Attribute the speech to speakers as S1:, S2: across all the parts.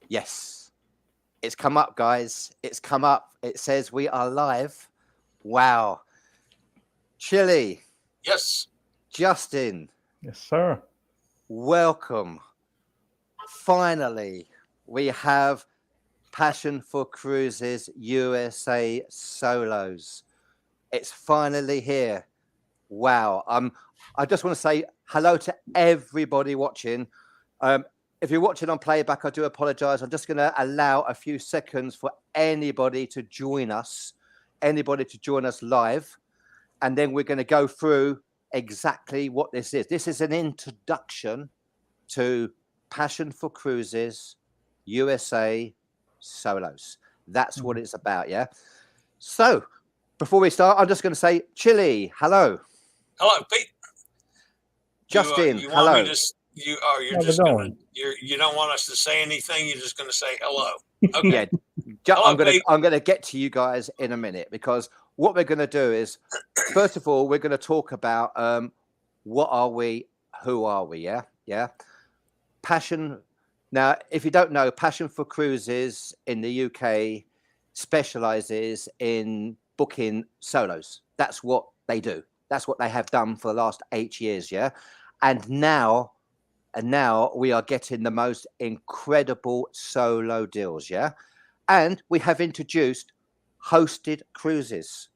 S1: Yes, it's come up, guys. It's come up. It says we are live. Wow. Chili,
S2: Yes.
S1: Justin,
S3: Yes, sir.
S1: welcome. Finally, we have Passion for Cruises USA solos. It's finally here. Wow. I just want to say hello to everybody watching. If you're watching on playback, I do apologize. I'm just going to allow a few seconds for anybody to join us live. And then we're going to go through exactly what this is. This is an introduction to Passion for Cruises USA solos. That's what it's about. Yeah. So before we start, I'm just going to say, Chili, hello.
S2: Hello, Pete.
S1: Justin,
S2: you
S1: hello.
S2: want me to? You're
S3: How's
S2: just
S3: it
S2: going.
S3: going?
S2: You don't want us to say anything. You're just going to say hello. Okay.
S1: Yeah,
S2: Hello, Pete.
S1: I'm gonna get to you guys in a minute, because what we're gonna do is, first of all, we're gonna talk about what are we, who are we? Yeah. Passion. Now, if you don't know, Passion for Cruises in the UK specializes in booking solos. That's what they do. That's what they have done for the last 8 years. Yeah, and now we are getting the most incredible solo deals. Yeah. And we have introduced hosted cruises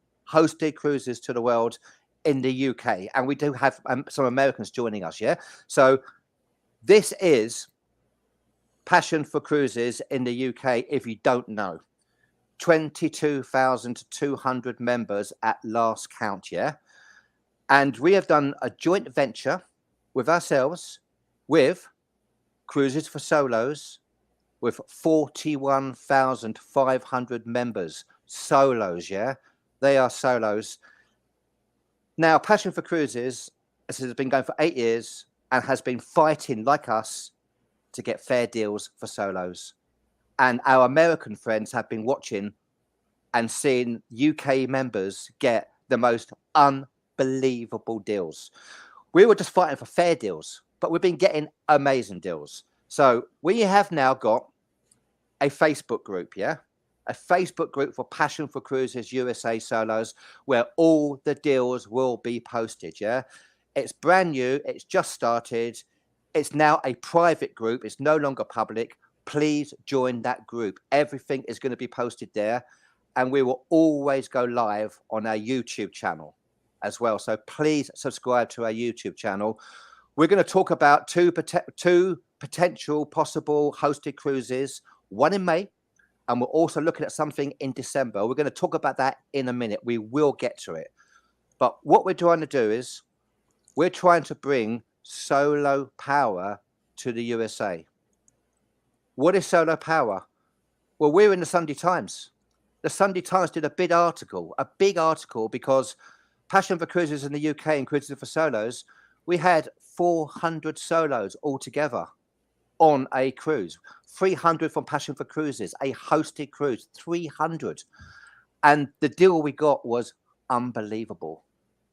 S1: to the world in the UK. And we do have some Americans joining us. Yeah. So this is Passion for Cruises in the UK. If you don't know, 22,200 members at last count. Yeah. And we have done a joint venture with ourselves with Cruises for Solos, with 41,500 members, solos. Yeah, they are solos. Now, Passion for Cruises has been going for 8 years and has been fighting like us to get fair deals for solos. And our American friends have been watching and seeing UK members get the most unbelievable deals. We were just fighting for fair deals, but we've been getting amazing deals. So we have now got a Facebook group, yeah? A Facebook group for Passion for Cruises USA solos, where all the deals will be posted, yeah? It's brand new. It's just started. It's now a private group. It's no longer public. Please join that group. Everything is going to be posted there. And we will always go live on our YouTube channel as well. So please subscribe to our YouTube channel. We're going to talk about two potential possible hosted cruises, one in May, and we're also looking at something in December. We're going to talk about that in a minute. We will get to it. But what we're trying to do is we're trying to bring solo power to the USA. What is solo power? Well, we're in the Sunday Times. The Sunday Times did a big article, because Passion for Cruises in the UK and Cruises for Solos, we had 400 solos altogether on a cruise. 300 from Passion for Cruises, a hosted cruise, 300. And the deal we got was unbelievable.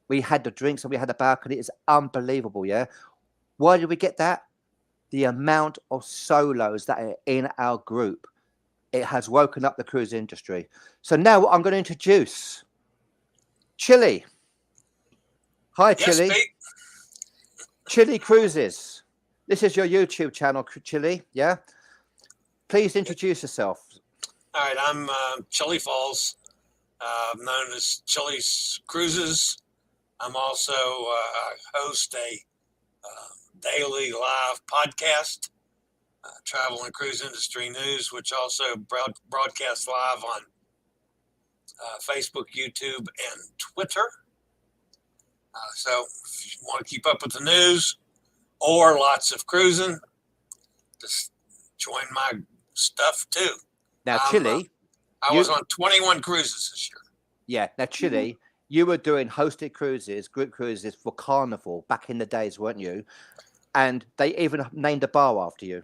S1: We had the drinks and we had the balcony. It's unbelievable, yeah? Why did we get that? The amount of solos that are in our group. It has woken up the cruise industry. So now I'm going to introduce Chili. Hi,
S2: Yes,
S1: Chili.
S2: Pete.
S1: Chili Cruises. This is your YouTube channel, Chili. Yeah. Please introduce yourself.
S2: All right. I'm Chili Falls, known as Chili's Cruises. I'm also host a daily live podcast, Travel and Cruise Industry News, which also broadcasts live on Facebook, YouTube, and Twitter. So if you want to keep up with the news or lots of cruising, just join my stuff too.
S1: Now, Chili.
S2: I was on 21 cruises this year.
S1: Yeah. Now, Chili, you were doing hosted cruises, group cruises for Carnival back in the days, weren't you? And they even named a bar after you.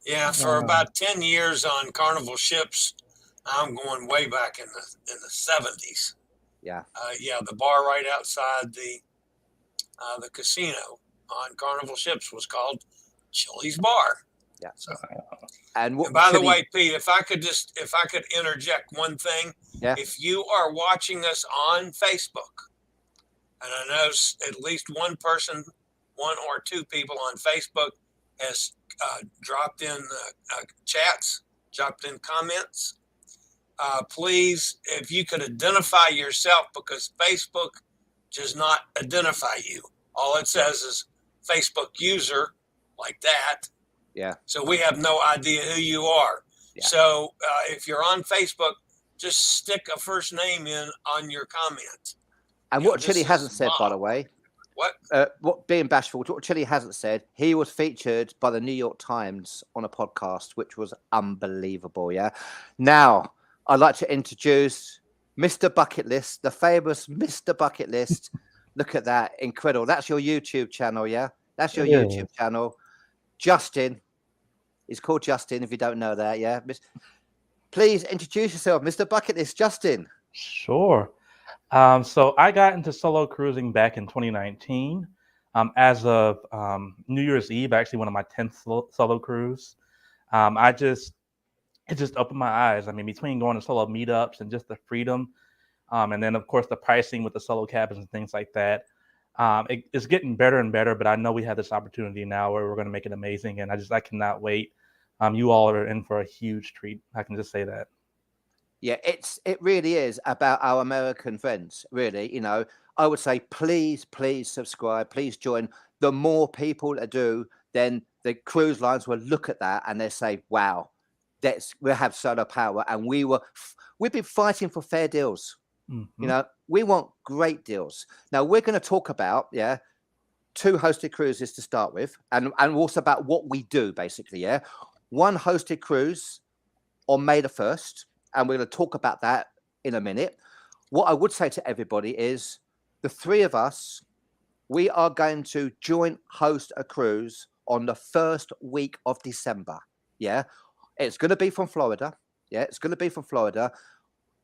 S2: Yeah, for about 10 years on Carnival ships. I'm going way back in the 70s.
S1: Yeah.
S2: Yeah, the bar right outside the casino on Carnival ships was called Chili's Bar.
S1: Yeah.
S2: So,
S1: And what?
S2: and by the
S1: Chile,
S2: way, Pete, if I could interject one thing,
S1: yeah,
S2: if you are watching us on Facebook, and I know at least one person, one or two people on Facebook has dropped in chats, dropped in comments. Please, if you could identify yourself, because Facebook does not identify you. All it says is Facebook user, like that.
S1: yeah,
S2: So we have no idea who you are.
S1: yeah.
S2: So if you're on Facebook, just stick a first name in on your comment.
S1: And
S2: You know,
S1: what
S2: this
S1: Chile
S2: is
S1: hasn't said, by the
S2: Bob.
S1: way,
S2: What?
S1: what being bashful, what Chile hasn't said, he was featured by the New York Times on a podcast, which was unbelievable. Yeah. Now, I'd like to introduce Mr. Bucket List, the famous Mr. Bucket List. Look at that. Incredible. That's your YouTube channel. Yeah. That's your
S3: Yeah.
S1: YouTube channel. Justin. He's called Justin, if you don't know that. Yeah. Please introduce yourself, Mr. Bucket List, Justin.
S3: Sure. So I got into solo cruising back in 2019. As of New Year's Eve, actually one of my 10th solo cruise. It just opened my eyes. I mean, between going to solo meetups and just the freedom, and then of course the pricing with the solo cabins and things like that. It's getting better and better, but I know we have this opportunity now where we're going to make it amazing, and I cannot wait. You all are in for a huge treat. I can just say that.
S1: Yeah, it really is about our American friends, really. You know, I would say please subscribe, please join. The more people that do, then the cruise lines will look at that and they say, wow, we have solar power, and we've been fighting for fair deals.
S3: Mm-hmm.
S1: You know, we want great deals. Now we're going to talk about, 2 hosted cruises to start with, and also about what we do basically. Yeah, 1 hosted cruise on May the 1st. And we're going to talk about that in a minute. What I would say to everybody is the 3 of us, we are going to joint host a cruise on the first week of December. Yeah. It's going to be from Florida. Yeah. It's going to be from Florida.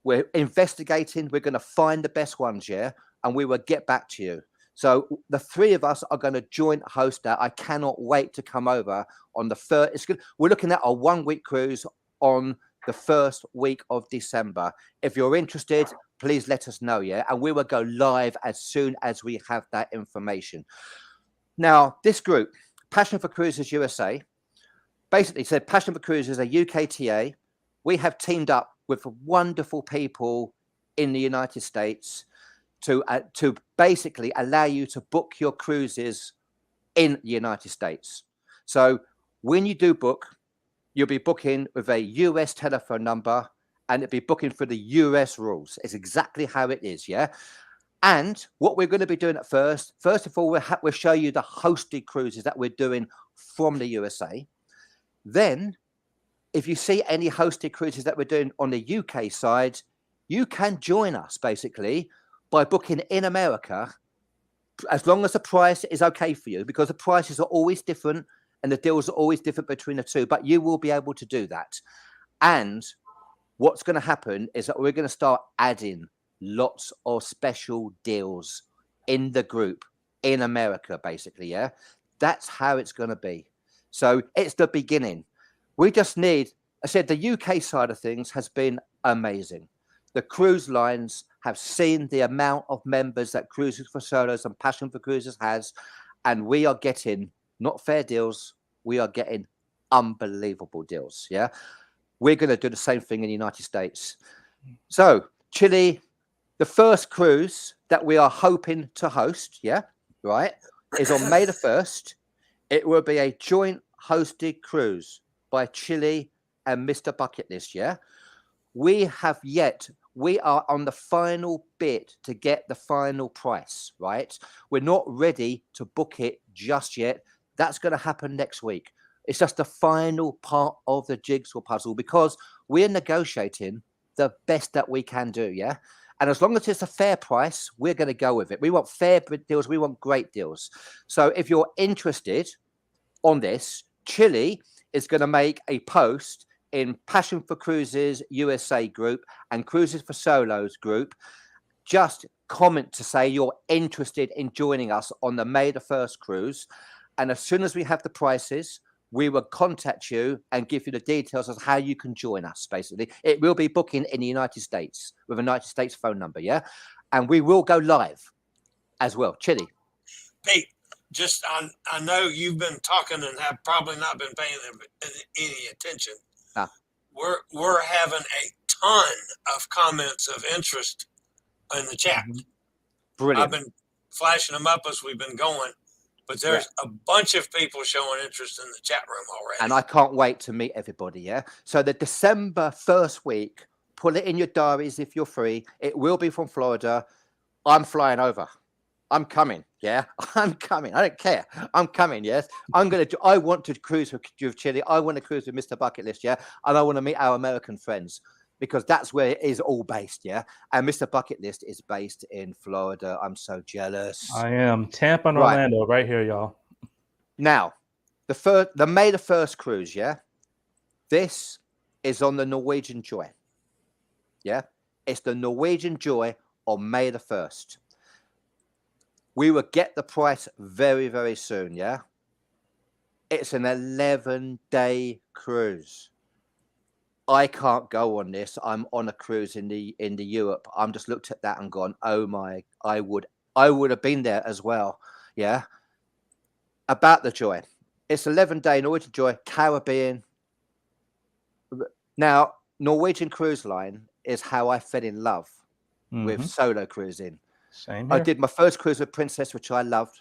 S1: We're investigating. We're going to find the best ones. Yeah. And we will get back to you. So the 3 of us are going to joint host that. I cannot wait to come over on the first. We're looking at a 1-week cruise on the first week of December. If you're interested, please let us know. Yeah. And we will go live as soon as we have that information. Now, this group, Passion for Cruises USA, basically said Passion for Cruises, a UKTA. We have teamed up with wonderful people in the United States to basically allow you to book your cruises in the United States. So when you do book, you'll be booking with a US telephone number, and it'll be booking for the US rules. It's exactly how it is, yeah? And what we're going to be doing at first of all, we'll show you the hosted cruises that we're doing from the USA. Then, if you see any hosted cruises that we're doing on the UK side, you can join us, basically, by booking in America, as long as the price is okay for you, because the prices are always different, and the deals are always different between the 2, but you will be able to do that. And what's going to happen is that we're going to start adding lots of special deals in the group in America, basically. Yeah, that's how it's going to be. So it's the beginning. We just need, I said, the UK side of things has been amazing. The cruise lines have seen the amount of members that Cruises for Solos and Passion for Cruises has, and we are getting not fair deals. We are getting unbelievable deals. Yeah. We're going to do the same thing in the United States. So Chile, the first cruise that we are hoping to host, is on May the 1st. It will be a joint hosted cruise by Chile and Mr. Bucket List. Yeah. We are on the final bit to get the final price, right? We're not ready to book it just yet. That's going to happen next week. It's just the final part of the jigsaw puzzle, because we're negotiating the best that we can do, yeah? And as long as it's a fair price, we're going to go with it. We want fair deals. We want great deals. So if you're interested on this, Chile is going to make a post in Passion for Cruises USA group and Cruises for Solos group. Just comment to say you're interested in joining us on the May the 1st cruise. And as soon as we have the prices, we will contact you and give you the details of how you can join us. Basically, it will be booking in the United States with a United States phone number, yeah, and we will go live as well. Chili,
S2: Pete, just I know you've been talking and have probably not been paying any attention.
S1: Ah.
S2: We're having a ton of comments of interest in the chat.
S1: brilliant.
S2: I've been flashing them up as we've been going, but there's a bunch of people showing interest in the chat room already.
S1: And I can't wait to meet everybody. Yeah. So the December 1st week, put it in your diaries if you're free. It will be from Florida. I'm flying over. I'm coming. Yeah. I'm coming. I don't care. I'm coming. Yes. I want to cruise with Chili. I want to cruise with Mr. Bucket List. Yeah. And I want to meet our American friends because that's where it is all based. Yeah. And Mr. Bucket List is based in Florida. I'm so jealous.
S3: I am. Tampa and
S1: Right.
S3: Orlando right here, y'all.
S1: Now, the May the 1st cruise, yeah? This is on the Norwegian Joy. Yeah? It's the Norwegian Joy on May the 1st. We will get the price very, very soon, yeah? It's an 11-day cruise. I can't go on this. I'm on a cruise in the Europe. I'm just looked at that and gone, oh my, I would have been there as well. Yeah. About the Joy. It's 11-day Norwegian Joy, Caribbean. Now, Norwegian Cruise Line is how I fell in love with solo cruising.
S3: Same here.
S1: I did my first cruise with Princess, which I loved.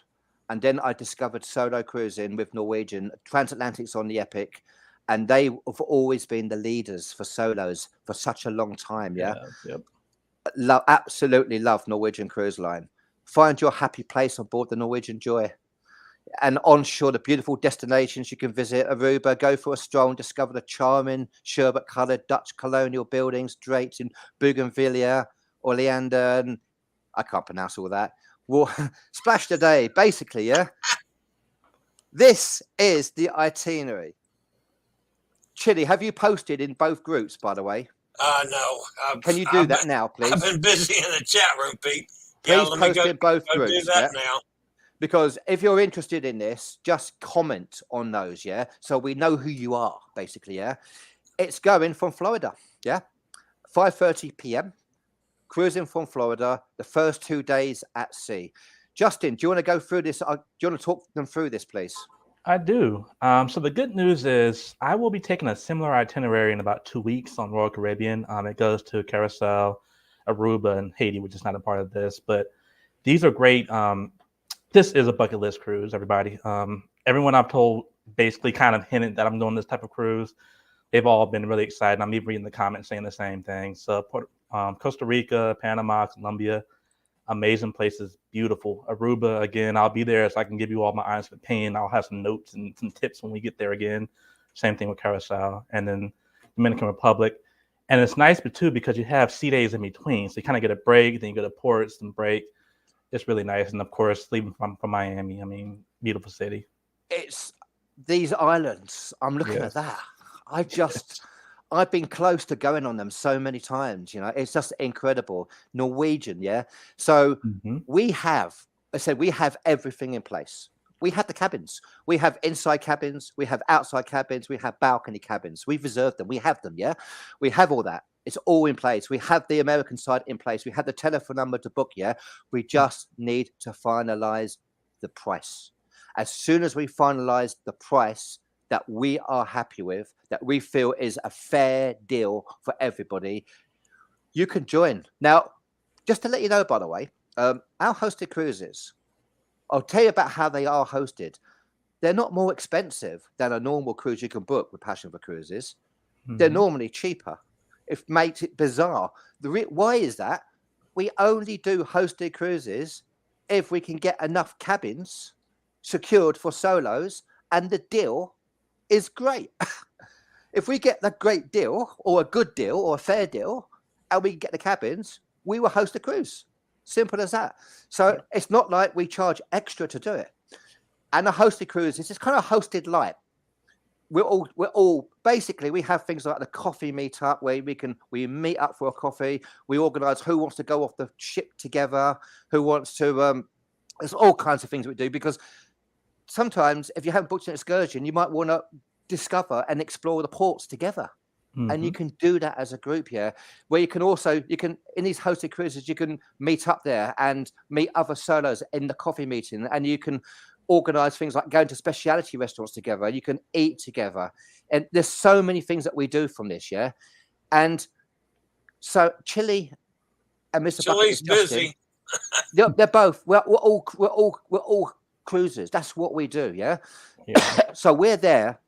S1: And then I discovered solo cruising with Norwegian, transatlantics on the Epic. And they have always been the leaders for solos for such a long time. Yeah.
S3: Yep.
S1: Absolutely love Norwegian Cruise Line. Find your happy place on board the Norwegian Joy. And onshore, the beautiful destinations you can visit: Aruba, go for a stroll and discover the charming sherbet-coloured Dutch colonial buildings draped in bougainvillea, oleander, and I can't pronounce all that. Well, splash the day, basically, yeah? This is the itinerary. Chili, have you posted in both groups, by the way?
S2: No.
S1: Can you do that now, please?
S2: I've been busy in the chat room, Pete.
S1: Please post in both
S2: Go
S1: groups.
S2: do that now.
S1: Because if you're interested in this, just comment on those, yeah? So we know who you are, basically, yeah? It's going from Florida, yeah? 5:30 p.m., cruising from Florida, the first 2 days at sea. Justin, do you want to go through this? Do you want to talk them through this, please?
S3: I do. So the good news is I will be taking a similar itinerary in about 2 weeks on Royal Caribbean. It goes to Carousel, Aruba, and Haiti, which is not a part of this. But these are great. This is a bucket list cruise, everybody. Everyone I've told basically kind of hinted that I'm doing this type of cruise. They've all been really excited. I'm even reading the comments saying the same thing. So Costa Rica, Panama, Colombia, amazing places, beautiful. Aruba, again, I'll be there so I can give you all my honest opinion. I'll have some notes and some tips when we get there again. Same thing with Carousel. And then Dominican Republic. And it's nice, but too, because you have sea days in between. So you kind of get a break, then you go to ports and break. It's really nice. And of course, leaving from Miami, I mean, beautiful city.
S1: It's these islands. I'm looking at that. I've been close to going on them so many times, you know, it's just incredible. Norwegian, yeah. So we have everything in place. We have the cabins. We have inside cabins. We have outside cabins. We have balcony cabins. We've reserved them. We have them, yeah. We have all that. It's all in place. We have the American side in place. We have the telephone number to book, yeah. We just need to finalize the price. As soon as we finalize the price that we are happy with, that we feel is a fair deal for everybody, you can join. Now, just to let you know, by the way, our hosted cruises, I'll tell you about how they are hosted. They're not more expensive than a normal cruise you can book with Passion for Cruises. They're normally cheaper. It makes it bizarre. Why is that? We only do hosted cruises if we can get enough cabins secured for solos, and the deal is great. If we get the great deal or a good deal or a fair deal and we get the cabins, we will host a cruise. Simple as that. So it's not like we charge extra to do it. And a hosted cruise is just kind of hosted light. We're all basically, we have things like the coffee meetup where we meet up for a coffee. We organize who wants to go off the ship together, who wants to there's all kinds of things we do, because sometimes if you haven't booked an excursion, you might want to discover and explore the ports together. And you
S3: Mhm.
S1: can do that as a group, yeah. Where you can also in these hosted cruises, you can meet up there and meet other solos in the coffee meeting, and you can organize things like going to specialty restaurants together. You can eat together, and there's so many things that we do from this, yeah. And so Chili and Mr. Bucket
S2: Chili's
S1: is Justin.
S2: busy.
S1: They're both. We're all cruisers. That's what we do, yeah.
S3: Yeah.
S1: So we're there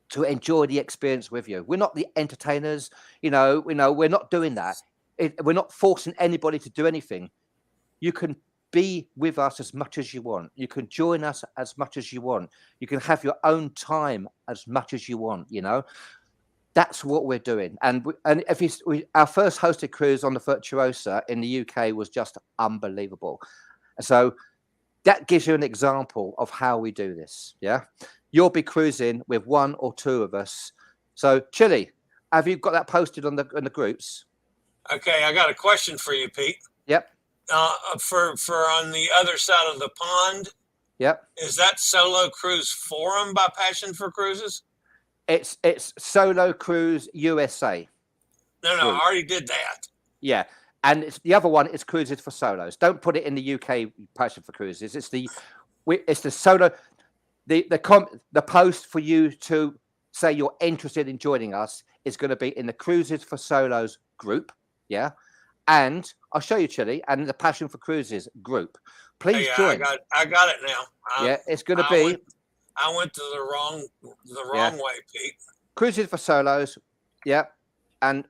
S1: to enjoy the experience with you. We're not the entertainers, we're not doing that. We're not forcing anybody to do anything. You can be with us as much as you want. You can join us as much as you want. You can have your own time as much as you want, That's what we're doing. And our first hosted cruise on the Virtuosa in the UK was just unbelievable. So that gives you an example of how we do this, yeah? You'll be cruising with one or two of us. So, Chili, have you got that posted on the groups?
S2: Okay, I got a question for you, Pete.
S1: Yep.
S2: For on the other side of the pond,
S1: Yep.
S2: is that Solo Cruise Forum by Passion for Cruises?
S1: It's Solo Cruise USA.
S2: No, I already did that.
S1: Yeah. And the other one is Cruises for Solos. Don't put it in the UK Passion for Cruises. It's the solo. The post for you to say you're interested in joining us is going to be in the Cruises for Solos group, yeah. And I'll show you, Chili, and the Passion for Cruises group. Please join.
S2: I got it now.
S1: Yeah, it's going to be.
S2: I went to the wrong way, Pete.
S1: Cruises for Solos, yeah, and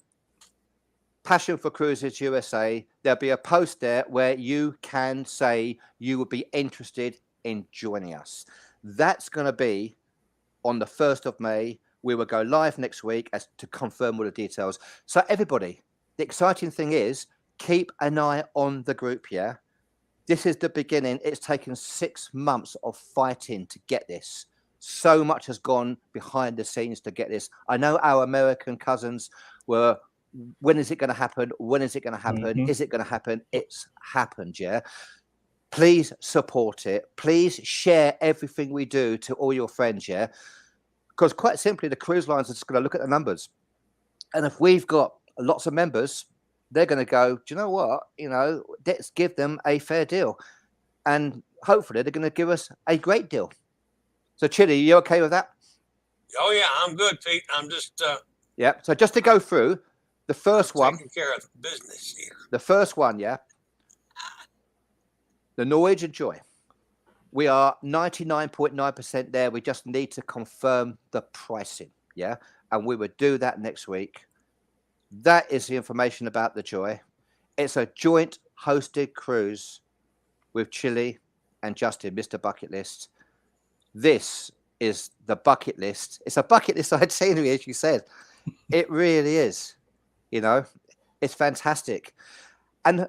S1: Passion for Cruises USA. There'll be a post there where you can say you would be interested in joining us. That's going to be on the 1st of May. We will go live next week as to confirm all the details. So everybody, the exciting thing is keep an eye on the group, yeah? This is the beginning. It's taken 6 months of fighting to get this. So much has gone behind the scenes to get this. I know our American cousins were, when is it going to happen? When is it going to happen?
S3: Mhm.
S1: Is it going to happen? It's happened, yeah? Please support it. Please share everything we do to all your friends, yeah? Because quite simply, the cruise lines are just going to look at the numbers. And if we've got lots of members, they're going to go, do you know what? Let's give them a fair deal. And hopefully they're going to give us a great deal. So, Chili, you okay with that?
S2: Oh, yeah, I'm good, Pete. I'm just
S1: Yeah. So just to go through the first one.
S2: taking care of business here.
S1: The first one, yeah. The Norwegian Joy. We are 99.9% there. We just need to confirm the pricing, yeah? And we would do that next week. That is the information about the Joy. It's a joint hosted cruise with Chili and Justin, Mr. Bucket List. This is the bucket list. It's a bucket list itinerary, as you said. It really is. It's fantastic. And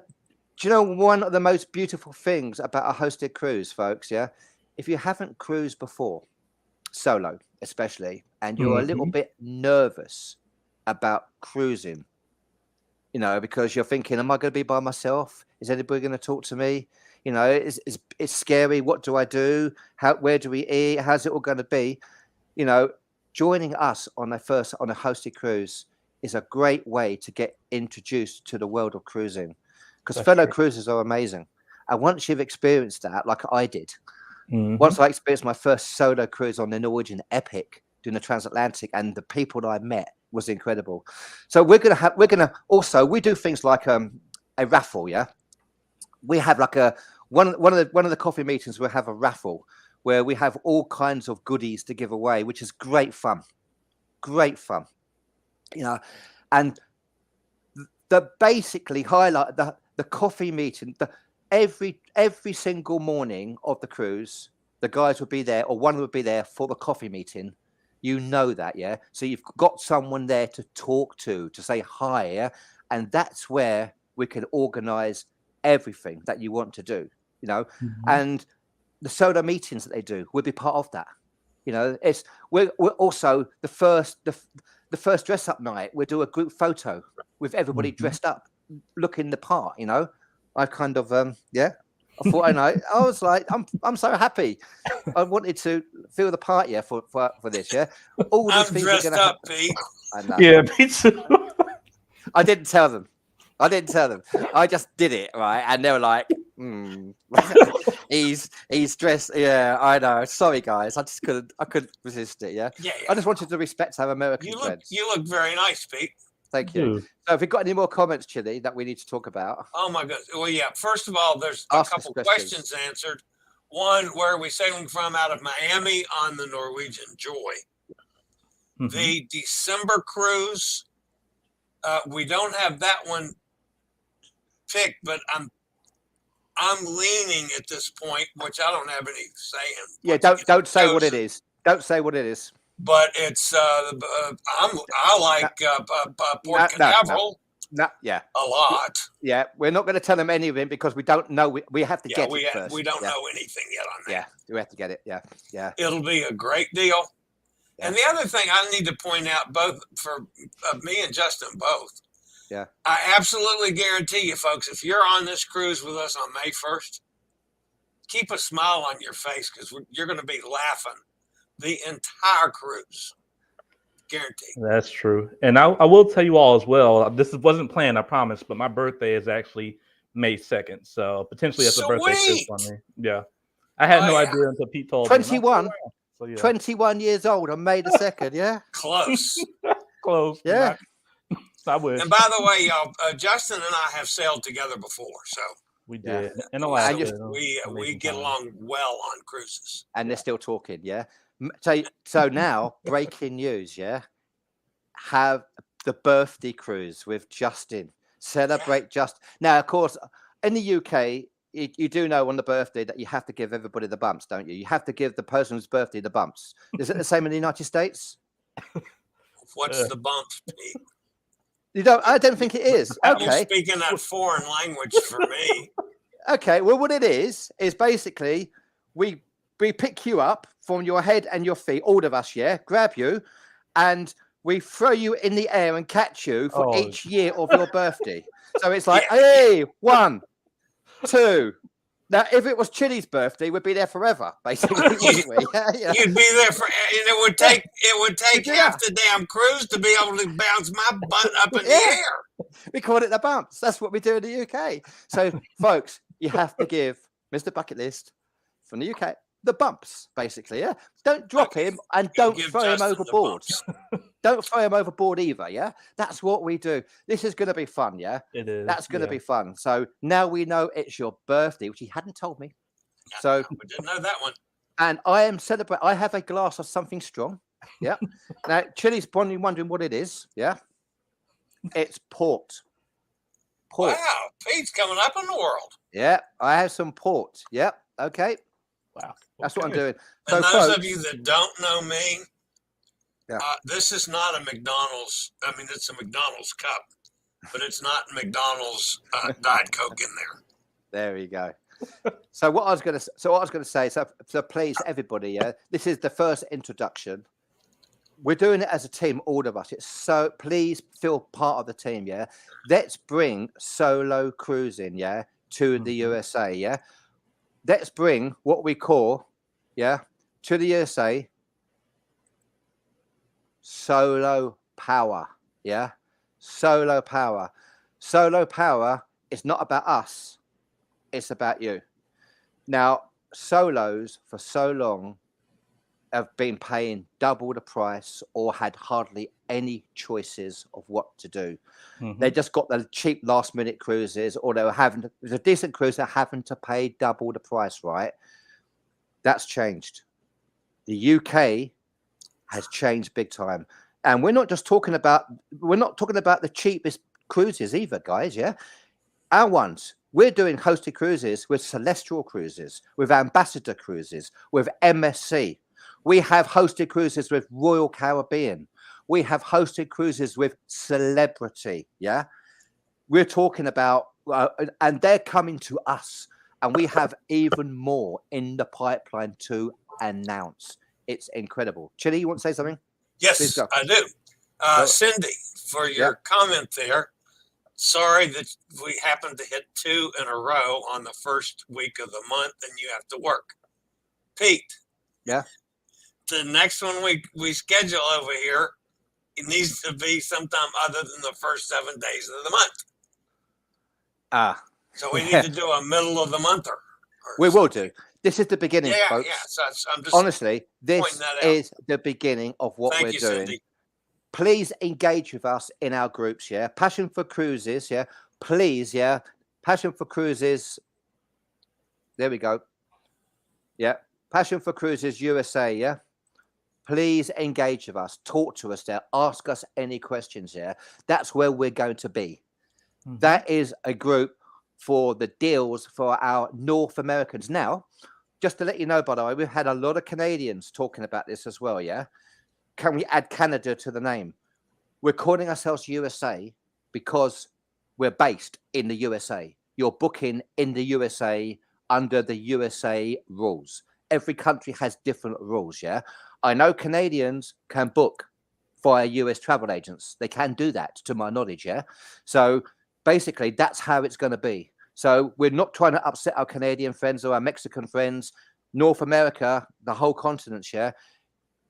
S1: do you know one of the most beautiful things about a hosted cruise, folks? Yeah. If you haven't cruised before, solo especially, and you're a little bit nervous about cruising, because you're thinking, am I going to be by myself? Is anybody going to talk to me? It's scary. What do I do? Where do we eat? How's it all going to be? Joining us on a hosted cruise is a great way to get introduced to the world of cruising, because fellow cruisers are amazing. And once you've experienced that, like I did, once I experienced my first solo cruise on the Norwegian Epic doing the transatlantic, and the people that I met was incredible. So we do things like a raffle. Yeah, we have like one of the coffee meetings. We'll have a raffle where we have all kinds of goodies to give away, which is great fun. And the basically highlight the coffee meeting. Every single morning of the cruise, the guys would be there, or one would be there for the coffee meeting. That, yeah. So you've got someone there to talk to say hi, yeah? And that's where we can organize everything that you want to do, and the solo meetings that they do will be part of that. We're also the first dress up night. We'll do a group photo with everybody dressed up, looking the part. I kind of yeah. I thought, I know. I was like, I'm so happy. I wanted to feel the part, yeah, for this, yeah. All these
S2: I'm
S1: things are
S2: dressed
S1: going to
S2: up,
S1: happen.
S2: Pete.
S1: I know.
S3: Yeah, me too.
S1: I didn't tell them. I just did it, right? And they were like, he's dressed. Yeah, I know. Sorry, guys. I couldn't resist it. Yeah.
S2: Yeah,
S1: I just wanted to respect our American friends.
S2: You look very nice, Pete.
S1: Thank you. So, if you've got any more comments, Chili, that we need to talk about?
S2: Oh my goodness. Well, yeah. First of all, there's a couple questions answered. One, where are we sailing from? Out of Miami on the Norwegian Joy. Mm-hmm. The December cruise, we don't have that one picked, but I'm leaning at this point, which I don't have any say in.
S1: Yeah, don't say what it is. Don't say what it is.
S2: But it's I like Port Canaveral.
S1: No, yeah,
S2: a lot.
S1: Yeah, we're not going to tell them any of it because we don't know. We have to get it first.
S2: We don't know anything yet on that.
S1: Yeah, we have to get it. Yeah.
S2: It'll be a great deal. Yeah. And the other thing I need to point out, both for me and Justin both.
S1: Yeah.
S2: I absolutely guarantee you, folks, if you're on this cruise with us on May 1st, keep a smile on your face because you're going to be laughing the entire cruise. Guaranteed.
S3: That's true. And I will tell you all as well, this wasn't planned, I promise, but my birthday is actually May 2nd. So potentially that's a birthday too for me. Yeah. I had no idea until Pete told
S1: 21.
S3: me. So, yeah.
S1: 21 years old on May the 2nd, yeah?
S2: Close.
S3: Close.
S1: Yeah.
S3: I wish.
S2: And by the way, y'all, Justin and I have sailed together before, so
S3: we did. In the
S2: last we get along well on cruises.
S1: And they're still talking, yeah? So now, breaking news, yeah? Have the birthday cruise with Justin. Celebrate Justin. Now, of course, in the UK, you do know on the birthday that you have to give everybody the bumps, don't you? You have to give the person whose birthday the bumps. Is it the same in the United States?
S2: What's the bumps, Pete?
S1: You don't? I don't think it is. Okay.
S2: You're speaking that foreign language for me.
S1: Okay. Well, what it is basically we pick you up from your head and your feet, all of us, yeah, grab you, and we throw you in the air and catch you for each year of your birthday. So it's like, hey, 1, 2. Now, if it was Chili's birthday, we'd be there forever, basically, wouldn't we? Yeah.
S2: You'd be there and it would take half the damn cruise to be able to bounce my butt up in the air.
S1: We call it the bumps. That's what we do in the UK. So, folks, you have to give Mr. Bucket List from the UK the bumps, basically. Yeah, don't drop him and don't throw him overboard. Don't throw him overboard either. Yeah, that's what we do. This is going to be fun. Yeah,
S3: it is.
S1: That's going to be fun. So now we know it's your birthday, which he hadn't told me. So
S2: we didn't know that one.
S1: And I am celebrating. I have a glass of something strong. Yeah. Now Chili's probably wondering what it is. Yeah. It's port.
S2: Wow, Pete's coming up in the world.
S1: Yeah, I have some port. Yep. Okay.
S3: Wow.
S1: That's what I'm doing.
S2: And so those of you that don't know me, this is not a McDonald's. I mean, it's a McDonald's cup, but it's not McDonald's Diet Coke in there.
S1: There you go. So what I was going to say. So please, everybody, yeah, this is the first introduction. We're doing it as a team, all of us. So please feel part of the team. Yeah, let's bring solo cruising, to the USA. Yeah. Let's bring what we call, to the USA, solo power, solo power. Solo power is not about us, it's about you. Now, solos for so long have been paying double the price or had hardly any choices of what to do. Mm-hmm. They just got the cheap last minute cruises, or they were having a decent cruise, they're having to pay double the price, right? That's changed. The UK has changed big time. And we're not talking about the cheapest cruises either, guys. Yeah. Our ones, we're doing hosted cruises with Celestial Cruises, with Ambassador Cruises, with MSC. We have hosted cruises with Royal Caribbean. We have hosted cruises with Celebrity. Yeah. We're talking about, and they're coming to us, and we have even more in the pipeline to announce. It's incredible. Chili, you want to say something?
S2: Yes, I do. Cindy, for your comment there, Sorry that we happened to hit 2 in a row on the first week of the month and you have to work. Pete.
S1: Yeah.
S2: The next one we schedule over here, it needs to be sometime other than the first 7 days of the month. So we need to do a middle of the month or
S1: we will do. This is the beginning,
S2: yeah,
S1: folks.
S2: Yeah, so I'm just
S1: honestly, this
S2: pointing that out.
S1: is the beginning of what
S2: Thank
S1: we're
S2: you,
S1: doing.
S2: Cindy.
S1: Please engage with us in our groups. Yeah, Passion for Cruises. Yeah, please. Yeah, Passion for Cruises. There we go. Yeah, Passion for Cruises USA. Yeah, please engage with us. Talk to us there. Ask us any questions. Yeah, that's where we're going to be.
S3: Mhm.
S1: That is a group for the deals for our North Americans. Now, just to let you know, by the way, we've had a lot of Canadians talking about this as well. Yeah. Can we add Canada to the name? We're calling ourselves USA because we're based in the USA. You're booking in the USA under the USA rules. Every country has different rules. Yeah. I know Canadians can book via US travel agents. They can do that, to my knowledge. Yeah. So basically, that's how it's going to be. So we're not trying to upset our Canadian friends or our Mexican friends. North America, the whole continent, yeah.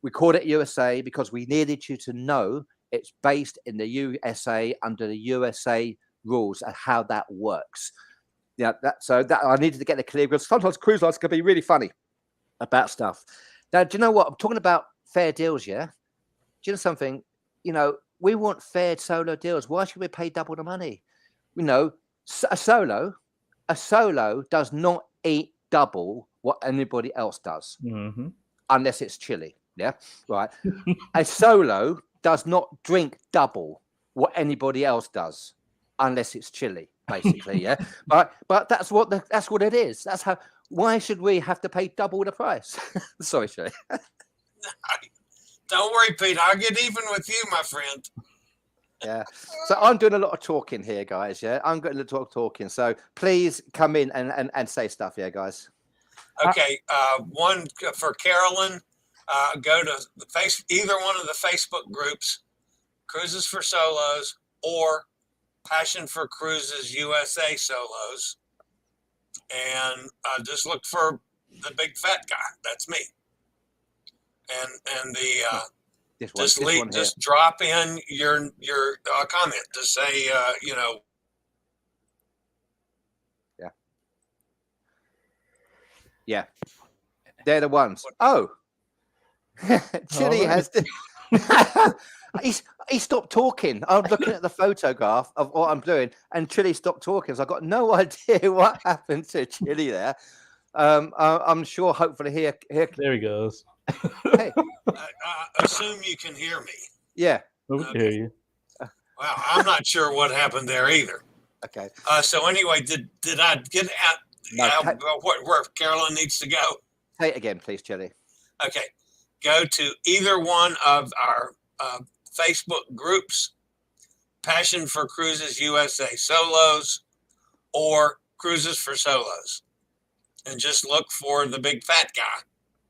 S1: We called it USA because we needed you to know it's based in the USA under the USA rules and how that works. Yeah, so I needed to get the clear because sometimes cruise lines can be really funny about stuff. Now, do you know what? I'm talking about fair deals, yeah? Do you know something? You know, we want fair solo deals. Why should we pay double the money? You know, a solo does not eat double what anybody else does, unless it's chili. Yeah, right. A solo does not drink double what anybody else does, unless it's chili, basically. Yeah, but that's what it is. That's how. Why should we have to pay double the price? Sorry, Shay.
S2: Don't worry, Pete. I'll get even with you, my friend.
S1: Yeah. So I'm doing a lot of talking here, guys. Yeah, I'm going to talking. So please come in and say stuff, yeah, guys.
S2: Okay. One for Carolyn. Go to either one of the Facebook groups, Cruises for Solos or Passion for Cruises USA Solos, and just look for the big fat guy. That's me. And the just drop in your comment to say
S1: yeah, they're the ones. Oh. Chili has he stopped talking. I'm looking at the photograph of what I'm doing, and Chili stopped talking. So I've got no idea what happened to Chili there. I'm sure, hopefully, here.
S3: There he goes.
S2: Hey. I assume you can hear me.
S1: Yeah,
S3: we can hear you.
S2: Well, I'm not sure what happened there either.
S1: Okay.
S2: So anyway, did I get at where Carolyn needs to go?
S1: Say it again, please, Chili.
S2: Okay. Go to either one of our Facebook groups, Passion for Cruises USA Solos or Cruises for Solos, and just look for the big fat guy.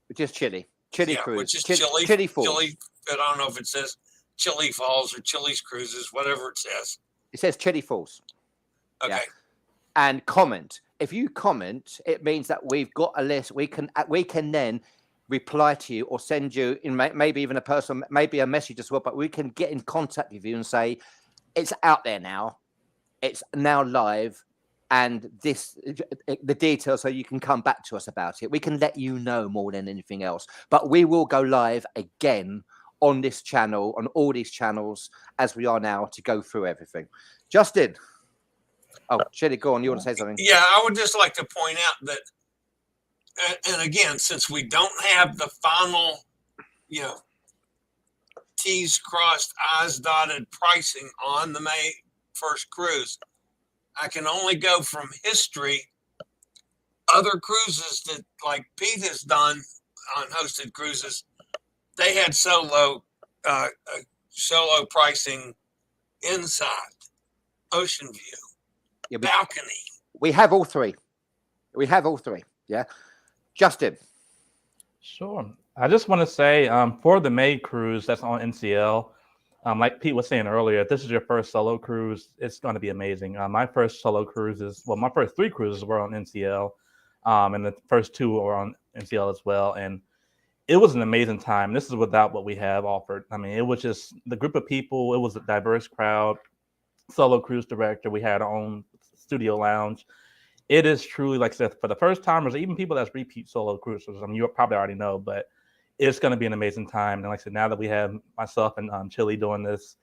S1: Which is Chili. Chili Cruise.
S2: Which is Chili Falls. I don't know if it says Chili Falls or Chili's Cruises, whatever it says.
S1: It says Chili Falls.
S2: Okay.
S1: Yeah. And comment. If you comment, it means that we've got a list. We can then reply to you or send you in maybe even maybe a message as well, but we can get in contact with you and say it's out there now, it's now live, and the details, so you can come back to us about it. We can let you know more than anything else, but we will go live again on this channel, on all these channels as we are now, to go through everything. Justin, Chili, go on, you want to say something?
S2: Yeah, I would just like to point out that, and again, since we don't have the final, T's crossed, I's dotted pricing on the May 1st cruise, I can only go from history. Other cruises that, like Pete has done on hosted cruises, they had solo pricing inside, ocean view, balcony.
S1: We have all three. Yeah. Justin.
S3: Sure. I just want to say for the May cruise that's on NCL, Like Pete was saying earlier, if this is your first solo cruise, it's going to be amazing. My first solo cruises, well, my first 3 cruises were on NCL, and the first 2 were on NCL as well. And it was an amazing time. This is without what we have offered. I mean, it was just the group of people. It was a diverse crowd. Solo cruise director. We had our own studio lounge. It is truly, like I said, for the first timers, even people that's repeat solo cruisers. I mean, you probably already know, but it's going to be an amazing time. And like I said, now that we have myself and Chili doing this,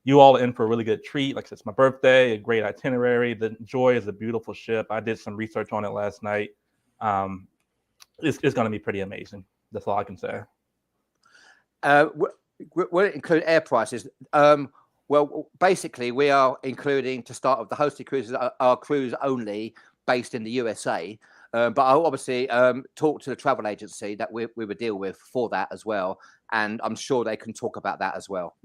S3: you all are in for a really good treat. Like I said, it's my birthday, a great itinerary. The Joy is a beautiful ship. I did some research on it last night. It's going to be pretty amazing. That's all I can say.
S1: Will it include air prices? Well, basically, we are including, to start with, the hosted cruises are cruise only based in the USA. But I'll obviously talk to the travel agency that we would deal with for that as well. And I'm sure they can talk about that as well,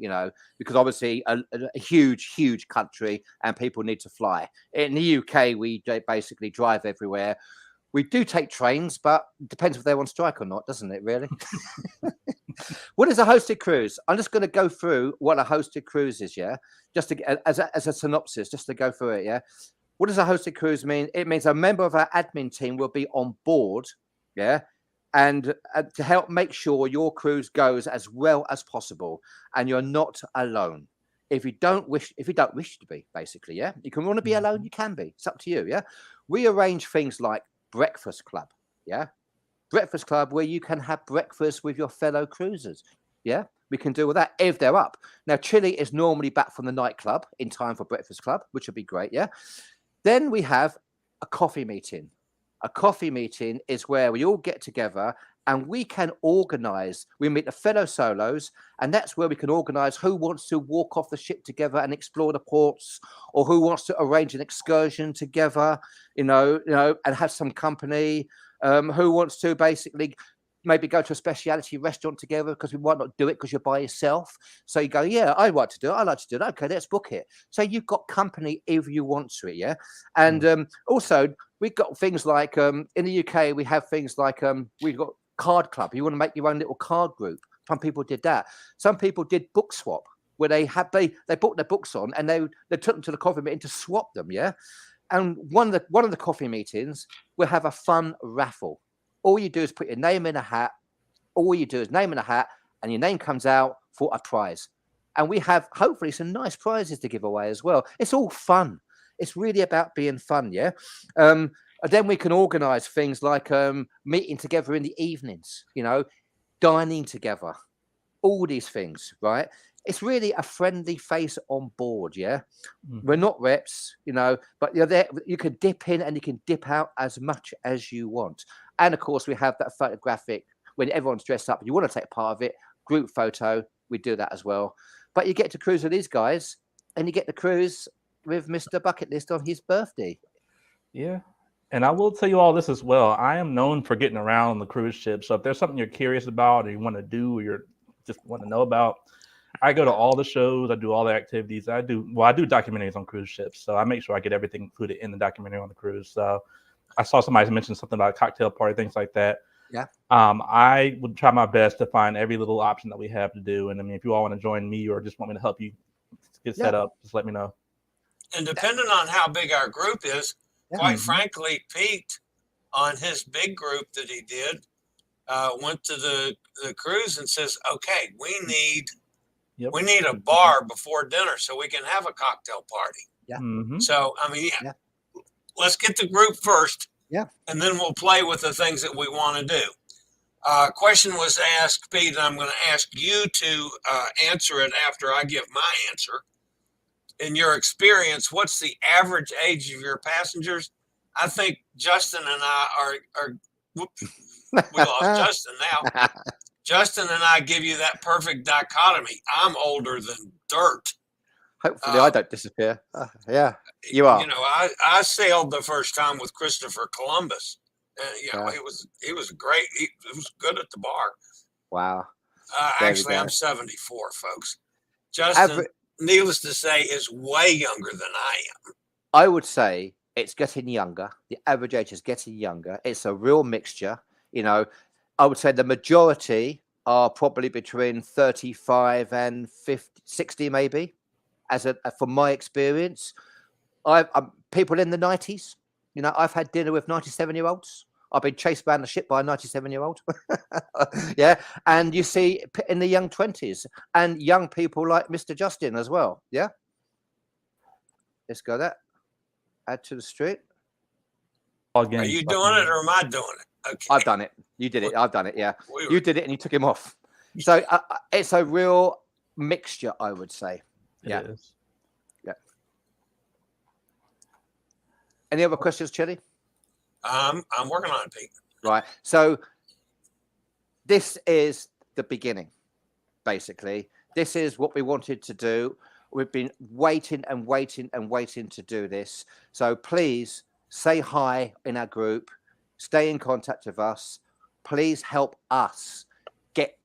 S1: because obviously a huge, huge country and people need to fly. In the UK, we basically drive everywhere. We do take trains, but it depends if they're on strike or not, doesn't it, really? What is a hosted cruise? I'm just going to go through what a hosted cruise is, yeah? Just to, as a synopsis, just to go through it, yeah? What does a hosted cruise mean? It means a member of our admin team will be on board, yeah? And to help make sure your cruise goes as well as possible and you're not alone. If you don't wish to be, basically, yeah? You can want to be alone, you can be. It's up to you, yeah? We arrange things like breakfast club, yeah? Breakfast club where you can have breakfast with your fellow cruisers, yeah? We can do with that if they're up. Now, Chili is normally back from the nightclub in time for breakfast club, which would be great, yeah? Then we have a coffee meeting. A coffee meeting is where we all get together and we can organize. We meet the fellow solos, and that's where we can organize who wants to walk off the ship together and explore the ports, or who wants to arrange an excursion together, and have some company. Who wants to basically maybe go to a specialty restaurant together, because we might not do it because you're by yourself. So you go, yeah, I'd like to do it. I like to do it. Okay, let's book it. So you've got company if you want to, yeah. And also we've got things like in the UK we have things like we've got card club. You want to make your own little card group. Some people did that. Some people did book swap, where they bought their books on and they took them to the coffee meeting to swap them, yeah. And one of the coffee meetings will have a fun raffle. All you do is put your name in a hat. All you do is name in a hat, and your name comes out for a prize. And we have hopefully some nice prizes to give away as well. It's all fun. It's really about being fun, yeah. And then we can organise things like meeting together in the evenings, dining together, all these things, right? It's really a friendly face on board, yeah. We're not reps, but you're there. You can dip in and you can dip out as much as you want. And of course, we have that photographic when everyone's dressed up. You want to take part of it, group photo. We do that as well. But you get to cruise with these guys, and you get to cruise with Mr. Bucket List on his birthday.
S3: Yeah. And I will tell you all this as well. I am known for getting around on the cruise ship. So if there's something you're curious about or you want to do or you just want to know about, I go to all the shows. I do all the activities. I do documentaries on cruise ships. So I make sure I get everything included in the documentary on the cruise. So I saw somebody mention something about a cocktail party, things like that.
S1: Yeah.
S3: I would try my best to find every little option that we have to do. And I mean, if you all want to join me or just want me to help you get set up, just let me know.
S2: And depending on how big our group is, quite frankly, Pete, on his big group that he did, went to the cruise and says, okay, we need a bar before dinner so we can have a cocktail party.
S1: Yeah.
S2: Mm-hmm. So, I mean, let's get the group first.
S1: Yeah. And
S2: then we'll play with the things that we want to do. Question was asked, Pete, and I'm going to ask you to answer it after I give my answer. In your experience, what's the average age of your passengers? I think Justin and I are we lost Justin now. Justin and I give you that perfect dichotomy. I'm older than dirt.
S1: Hopefully I don't disappear. Yeah, you are.
S2: I sailed the first time with Christopher Columbus. It was great. It was good at the bar.
S1: Wow.
S2: Actually, I'm 74, folks. Justin, needless to say, is way younger than I am.
S1: I would say it's getting younger. The average age is getting younger. It's a real mixture. I would say the majority are probably between 35 and 50, 60 maybe. From my experience, I'm people in the 90s. You know, I've had dinner with 97-year-olds. I've been chased around the ship by a 97-year-old. Yeah. And you see in the young 20s and young people like Mr. Justin as well. Yeah. Let's go that. Add to the street.
S3: Again,
S2: Are you doing it or am I doing it? Okay.
S1: I've done it. You did it. I've done it. Yeah.
S2: We
S1: You
S2: were-
S1: did it and you took him off. So it's a real mixture, I would say.
S3: it
S1: Yeah.
S3: is.
S1: Any other questions, Chili?
S2: I'm working on it, Pete.
S1: Right. So this is the beginning, basically. This is what we wanted to do. We've been waiting and waiting and waiting to do this. So please say hi in our group. Stay in contact with us. Please help us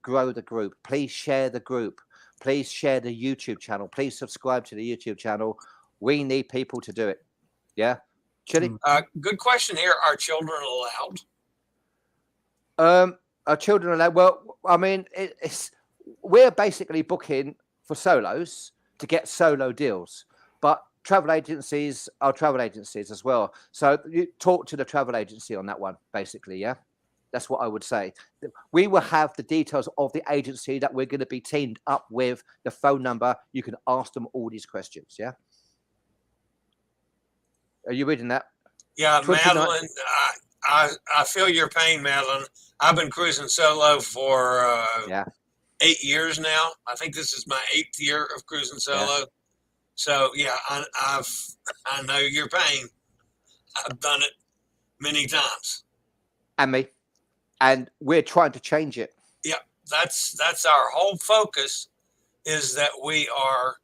S1: grow the group. Please share the group. Please share the YouTube channel. Please subscribe to the YouTube channel. We need people to do it. Yeah. Chili?
S2: Good question here. Are children allowed?
S1: Our children are allowed. Well, I mean, we're basically booking for solos to get solo deals, but travel agencies are travel agencies as well. So you talk to the travel agency on that one, basically. Yeah, that's what I would say. We will have the details of the agency that we're going to be teamed up with, the phone number. You can ask them all these questions. Yeah. Are you reading that?
S2: Yeah,
S1: 29
S2: Madeline. I feel your pain, Madeline. I've been cruising solo for 8 years now. I think this is my 8th year of cruising solo. So yeah, I know your pain. I've done it many times.
S1: And me. And we're trying to change it.
S2: Yeah, that's our whole focus, is that we are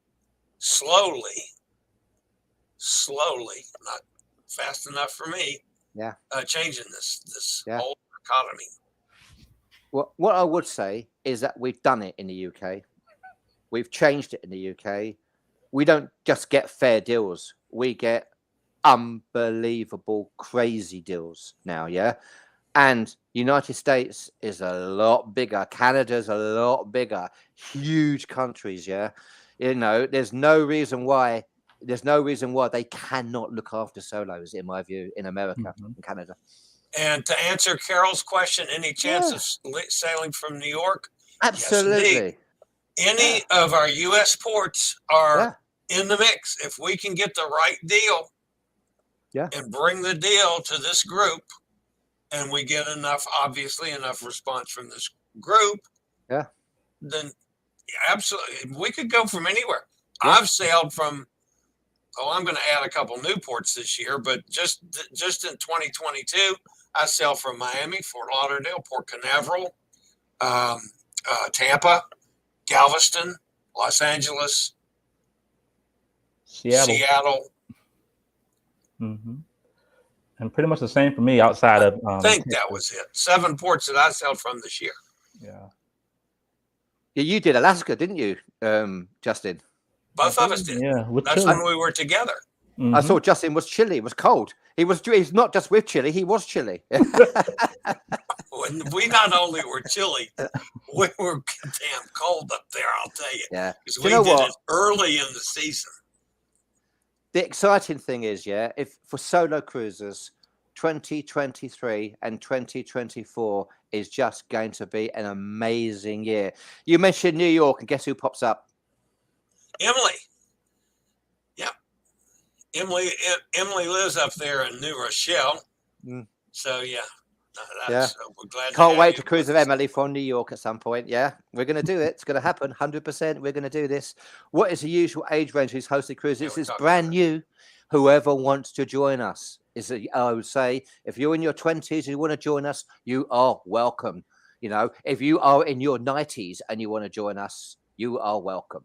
S2: slowly, not fast enough for me, changing this whole economy.
S1: Well, what I would say is that we've done it in the UK. We've changed it in the UK. We don't just get fair deals. We get unbelievable, crazy deals now, yeah? And United States is a lot bigger. Canada's a lot bigger. Huge countries, yeah? You know, there's no reason why they cannot look after solos, in my view, in America and Canada.
S2: And to answer Carol's question, any chance of sailing from New York?
S1: Absolutely.
S2: Yes, any of our U.S. ports are in the mix. If we can get the right deal and bring the deal to this group, and we get enough response from this group, then absolutely, we could go from anywhere. I've sailed from, I'm going to add a couple new ports this year, but just in 2022, I sailed from Miami, Fort Lauderdale, Port Canaveral, Tampa, Galveston, Los Angeles, Seattle.
S3: And pretty much the same for me outside of.
S2: I think that was it. 7 ports that I sailed from this year.
S3: Yeah.
S1: Yeah, you did Alaska, didn't you, Justin?
S2: Both of us did.
S3: Yeah,
S2: that's when we were together.
S1: I saw Justin was chilly. It was cold. He's not just with chilly. He was chilly.
S2: We not only were chilly, we were damn cold up there. I'll tell you.
S1: Yeah.
S2: Because we did it early in the season.
S1: The exciting thing is, if for solo cruisers, 2023 and 2024 is just going to be an amazing year. You mentioned New York, and guess who pops up?
S2: Emily. Yeah. Emily lives up there in New Rochelle. So yeah. We're glad.
S1: Can't wait to cruise with Emily from New York at some point. Yeah, we're going to do it. It's going to happen. 100%. We're going to do this. What is the usual age range who's hosted cruises? It's brand new. Whoever wants to join us I would say, if you're in your 20s, you want to join us, you are welcome. You know, if you are in your 90s and you want to join us, you are welcome.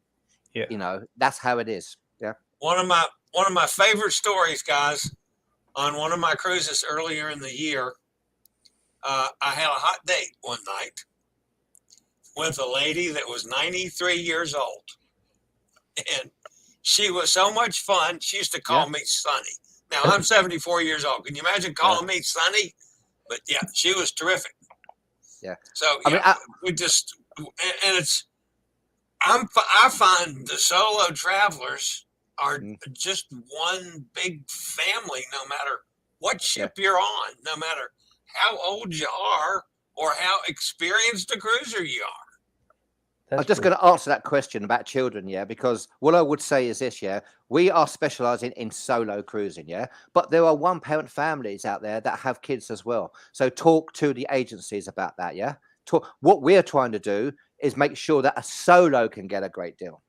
S3: Yeah.
S1: You know, that's how it is. Yeah.
S2: One of my favorite stories, guys, on one of my cruises earlier in the year. I had a hot date one night with a lady that was 93 years old. And she was so much fun. She used to call me Sonny. Now, I'm 74 years old. Can you imagine calling me Sonny? But yeah, she was terrific.
S1: Yeah.
S2: So yeah, we just and I find the solo travelers are just one big family, no matter what ship you're on, no matter how old you are or how experienced a cruiser you are.
S3: That's
S1: I'm just
S3: true.
S1: going to answer that question about children, yeah, because what I would say is this, yeah, we are specializing in solo cruising, yeah, but there are one-parent families out there that have kids as well. So talk to the agencies about that, yeah. What we're trying to do is make sure that a solo can get a great deal.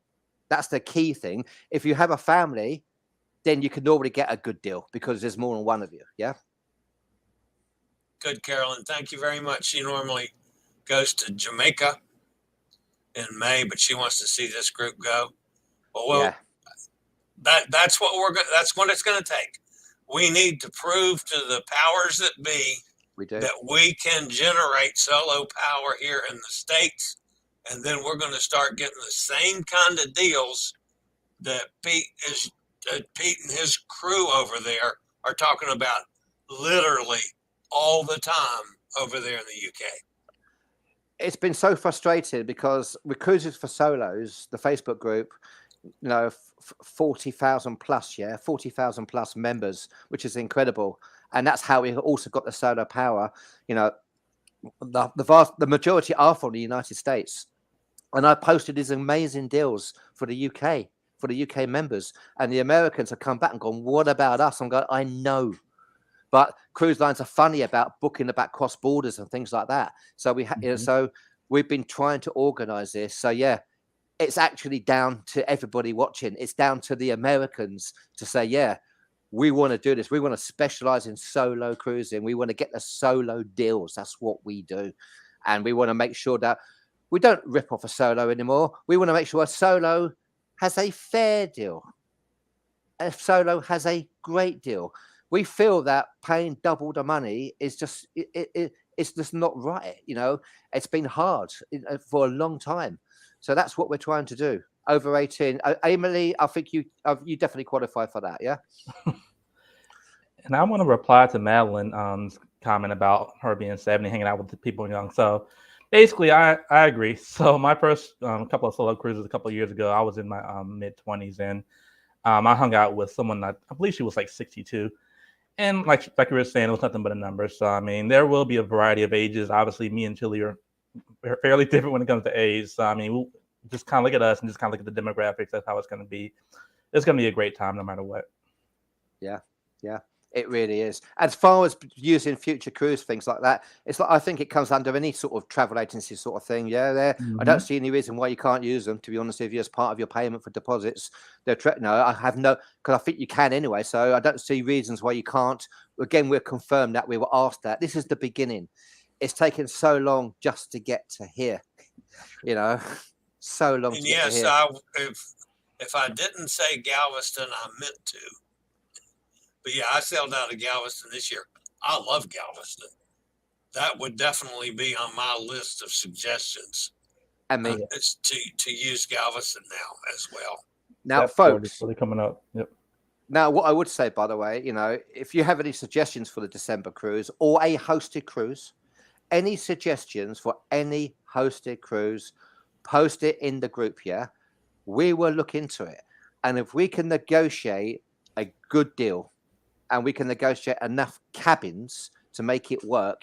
S1: That's the key thing. If you have a family, then you can normally get a good deal because there's more than one of you, yeah.
S2: Good, Carolyn. Thank you very much. She normally goes to Jamaica in May, but she wants to see this group go. Well, that's what it's going to take. We need to prove to the powers that be that we can generate solo power here in the States, and then we're going to start getting the same kind of deals that Pete and his crew over there are talking about literally all the time over there in the UK.
S1: It's been so frustrating because with Cruises for Solos, the Facebook group, 40,000 plus, 40,000 plus members, which is incredible. And that's how we also got the solo power. The majority are from the United States. And I posted these amazing deals for the UK members. And the Americans have come back and gone, what about us? I'm going, I know. But cruise lines are funny about booking about cross borders and things like that. So so we've been trying to organize this. So it's actually down to everybody watching. It's down to the Americans to say, we want to do this. We want to specialize in solo cruising. We want to get the solo deals. That's what we do. And we want to make sure that we don't rip off a solo anymore. We want to make sure a solo has a fair deal. A solo has a great deal. We feel that paying double the money is just it's just not right. It's been hard for a long time. So that's what we're trying to do. Over 18. Emily, I think you definitely qualify for that, yeah?
S3: And I want to reply to Madeline's comment about her being 70, hanging out with the people young. So basically, I agree. So my first couple of solo cruises a couple of years ago, I was in my mid-20s, and I hung out with someone I believe she was like 62. And like you were saying, it was nothing but a number. So, I mean, there will be a variety of ages. Obviously, me and Chili are fairly different when it comes to age. So, I mean, we'll just kind of look at us and just kind of look at the demographics. That's how it's going to be. It's going to be a great time no matter what.
S1: Yeah, it really is. As far as using future cruise things like that, it's like I think it comes under any sort of travel agency sort of thing. I don't see any reason why you can't use them. To be honest with you, as part of your payment for deposits, I have no, because I think you can anyway. So I don't see reasons why you can't. Again, we're confirmed that we were asked that. This is the beginning. It's taken so long just to get to here. So long.
S2: And
S1: to get to here.
S2: If I didn't say Galveston, I meant to. But I sailed out of Galveston this year. I love Galveston. That would definitely be on my list of suggestions.
S1: I mean,
S2: it's to use Galveston now as well.
S1: Now, folks,
S3: really coming up. Yep.
S1: Now, what I would say, by the way, if you have any suggestions for the December cruise or a hosted cruise, any suggestions for any hosted cruise, post it in the group. We will look into it, and if we can negotiate a good deal, and we can negotiate enough cabins to make it work,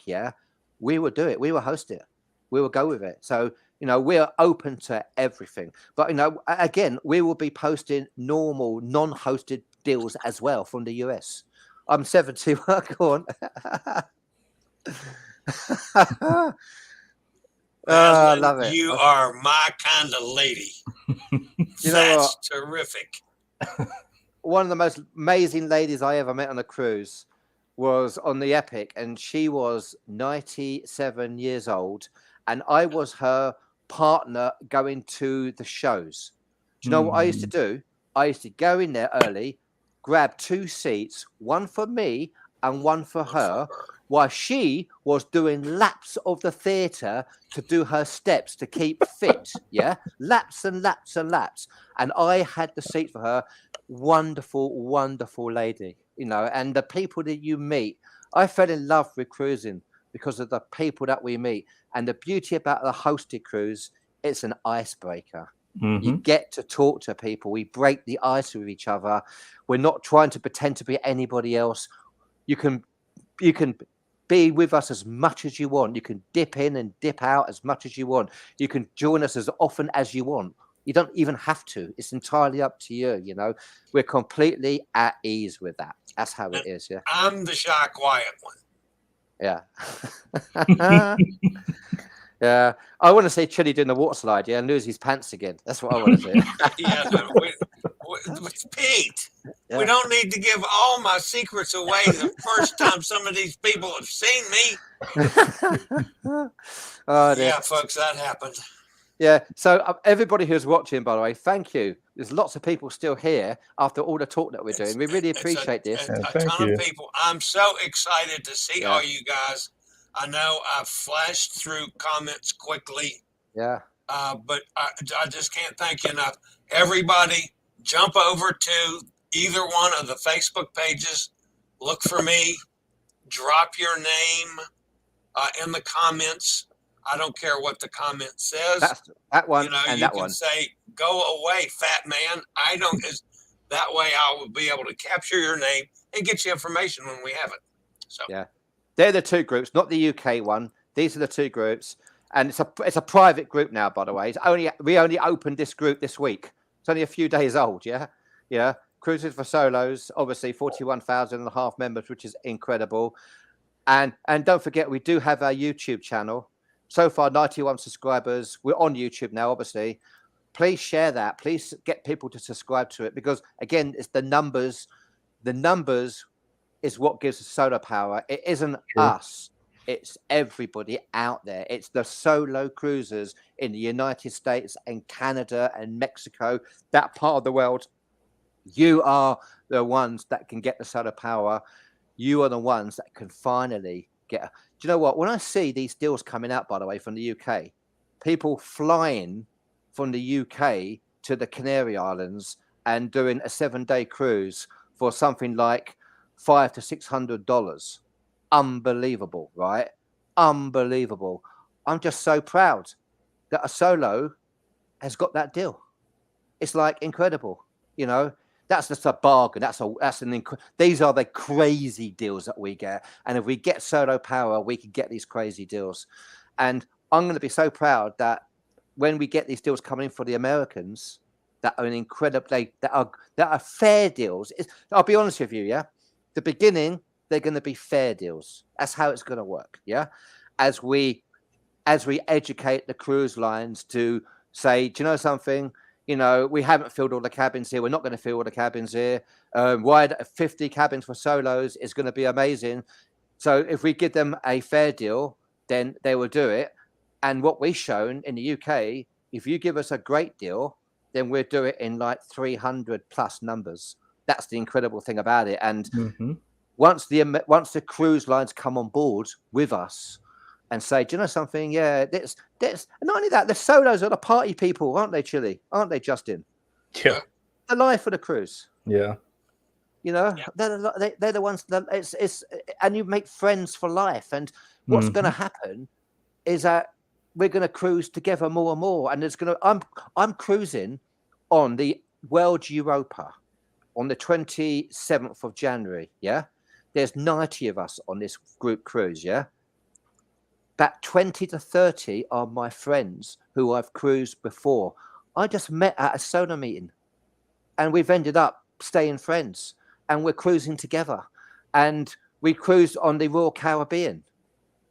S1: we will do it. We will host it. We will go with it. So, we're open to everything. But, again, we will be posting normal, non-hosted deals as well from the US. I'm 70. Go on. I love it.
S2: You are my kind of lady. That's terrific.
S1: One of the most amazing ladies I ever met on a cruise was on the Epic, and she was 97 years old, and I was her partner going to the shows. Do you know what I used to do? I used to go in there early, grab 2 seats, one for me and one for her, while she was doing laps of the theatre to do her steps to keep fit. Laps and laps and laps. And I had the seat for her. Wonderful, wonderful lady, and the people that you meet. I fell in love with cruising because of the people that we meet. And the beauty about the hosted cruise, it's an icebreaker. You get to talk to people. We break the ice with each other. We're not trying to pretend to be anybody else. You can be with us as much as you want. You can dip in and dip out as much as you want. You can join us as often as you want. You don't even have to. It's entirely up to you. You know, we're completely at ease with that. That's how it is. Yeah.
S2: I'm the shy, quiet one.
S1: Yeah. Yeah. I want to see Chili doing the water slide, yeah, and lose his pants again. That's what I want to see.
S2: Yeah, Pete,
S1: Yeah.
S2: we don't need to give all my secrets away the first time some of these people have seen me.
S1: Oh, dear.
S2: Yeah, folks, that happened.
S1: Yeah. So everybody who's watching, by the way, thank you. There's lots of people still here after all the talk that we're doing. We really appreciate this.
S2: A
S3: thank
S2: ton
S3: you.
S2: of people. I'm so excited to see
S1: Yeah.
S2: all you guys. I know I've flashed through comments quickly,
S1: Yeah.
S2: but I just can't thank you enough. Everybody, jump over to either one of the Facebook pages. Look for me. Drop your name in the comments. I don't care what the comment says.
S1: That's that one
S2: You know,
S1: and
S2: you
S1: that
S2: can
S1: one.
S2: say, "Go away, fat man." I don't. That way, I will be able to capture your name and get you information when we have it. So
S1: Yeah. They're the two groups, not the UK one. These are the two groups, and it's a private group now. By the way, we only opened this group this week. It's only a few days old. Yeah, yeah. Cruises for Solos, obviously 41,500 members, which is incredible. And don't forget, we do have our YouTube channel. So far, 91 subscribers. We're on YouTube now, obviously. Please share that. Please get people to subscribe to it because, again, it's the numbers. The numbers is what gives us solar power. It isn't us. It's everybody out there. It's the solo cruisers in the United States and Canada and Mexico, that part of the world. You are the ones that can get the solar power. You are the ones that can finally get. Do you know what? When I see these deals coming out, by the way, from the UK, people flying from the UK to the Canary Islands and doing a 7-day cruise for something like $500 to $600. Unbelievable, right? Unbelievable. I'm just so proud that a solo has got that deal. It's like incredible, you know. That's just a bargain. These are the crazy deals that we get. And if we get solo power, we can get these crazy deals. And I'm going to be so proud that when we get these deals coming in for the Americans, that are that are fair deals. I'll be honest with you, yeah. The beginning, they're going to be fair deals. That's how it's going to work, yeah. As we educate the cruise lines to say, do you know something? You know, we haven't filled all the cabins here. We're not going to fill all the cabins here. Wide 50 cabins for solos is going to be amazing. So if we give them a fair deal, then they will do it. And what we've shown in the UK, if you give us a great deal, then we'll do it in like 300 plus numbers. That's the incredible thing about it. And once the cruise lines come on board with us and say, do you know something? Yeah, that's not only that, the solos are the party people, aren't they, Chili? Aren't they, Justin?
S3: Yeah.
S1: The life of the cruise.
S3: Yeah.
S1: You know, they're the ones that and you make friends for life. And what's going to happen is that we're going to cruise together more and more. And I'm cruising on the World Europa on the 27th of January. Yeah. There's 90 of us on this group cruise. Yeah. About 20 to 30 are my friends who I've cruised before. I just met at a solar meeting and we've ended up staying friends and we're cruising together. And we cruised on the Royal Caribbean,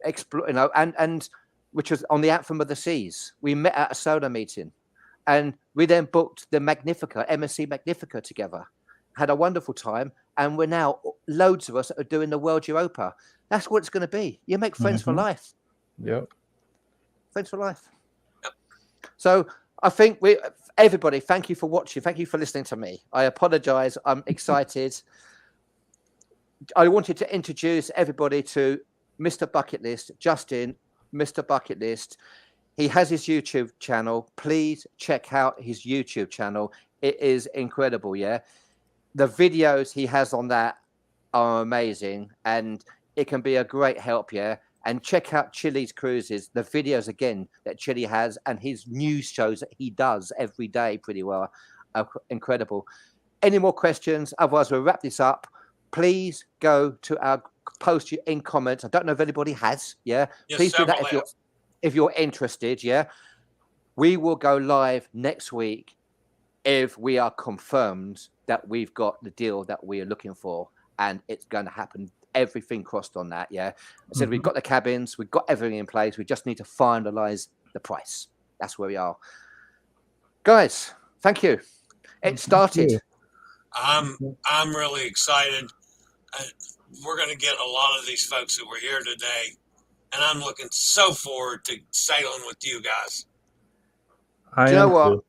S1: and which was on the Anthem of the Seas. We met at a solar meeting and we then booked the Magnifica, MSC Magnifica together, had a wonderful time. And we're now, loads of us are doing the World Europa. That's what it's going to be. You make friends for life.
S3: Yep.
S1: Friends for life. So I think everybody, thank you for watching. Thank you for listening to me. I apologize. I'm excited. I wanted to introduce everybody to Mr. Bucket List, Justin, Mr. Bucket List. He has his YouTube channel. Please check out his YouTube channel. It is incredible. Yeah. The videos he has on that are amazing and it can be a great help. Yeah. and check out Chili's cruises, the videos again that Chili has, and his news shows that he does every day pretty well are incredible. Any more questions? Otherwise, we'll wrap this up. Please go to our post in comments. I don't know if anybody has. Yeah,
S2: Yes,
S1: please do that
S2: several
S1: if you're interested. Yeah, we will go live next week if we are confirmed that we've got the deal that we are looking for, and it's going to happen. Everything crossed on that. Yeah, I said we've got the cabins, we've got everything in place. We just need to finalize the price. That's where we are, guys. Thank you. It started.
S2: I'm really excited. We're going to get a lot of these folks who were here today, and I'm looking so forward to sailing with you guys.
S1: Do you know what?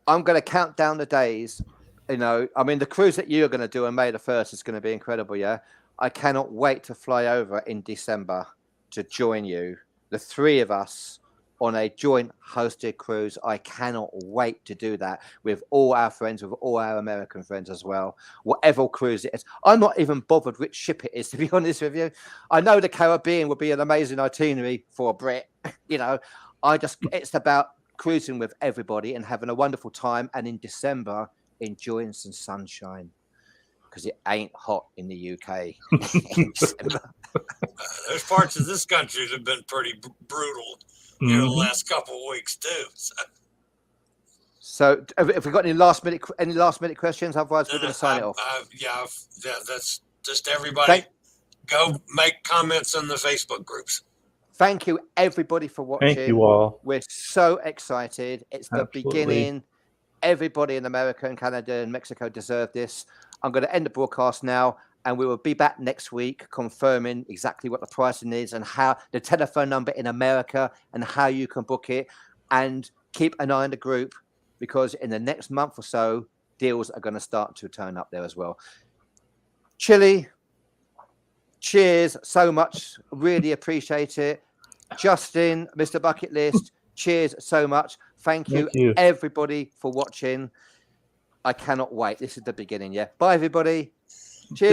S1: I'm going to count down the days. You know, I mean, the cruise that you're going to do on May the 1st is going to be incredible. Yeah, I cannot wait to fly over in December to join you, the three of us, on a joint hosted cruise. I cannot wait to do that with all our friends, with all our American friends as well. Whatever cruise it is, I'm not even bothered which ship it is, to be honest with you. I know the Caribbean would be an amazing itinerary for a Brit. You know, it's about cruising with everybody and having a wonderful time. And in December, enjoying some sunshine, because it ain't hot in the UK.
S2: There's parts of this country that have been pretty brutal. The last couple of weeks too.
S1: So if we've got any last minute questions, otherwise we're going to sign it off.
S2: Yeah, that's just everybody. Go make comments in the Facebook groups.
S1: Thank you everybody for watching.
S3: Thank you all.
S1: We're so excited. It's the beginning. Everybody in America and Canada and Mexico deserve this. I'm going to end the broadcast now, and we will be back next week confirming exactly what the pricing is and how the telephone number in America and how you can book it. And keep an eye on the group, because in the next month or so, deals are going to start to turn up there as well. Chili, cheers so much. Really appreciate it. Justin, Mr. Bucket List, cheers so much. Thank you everybody for watching. I cannot wait. This is the beginning. Yeah. Bye, everybody.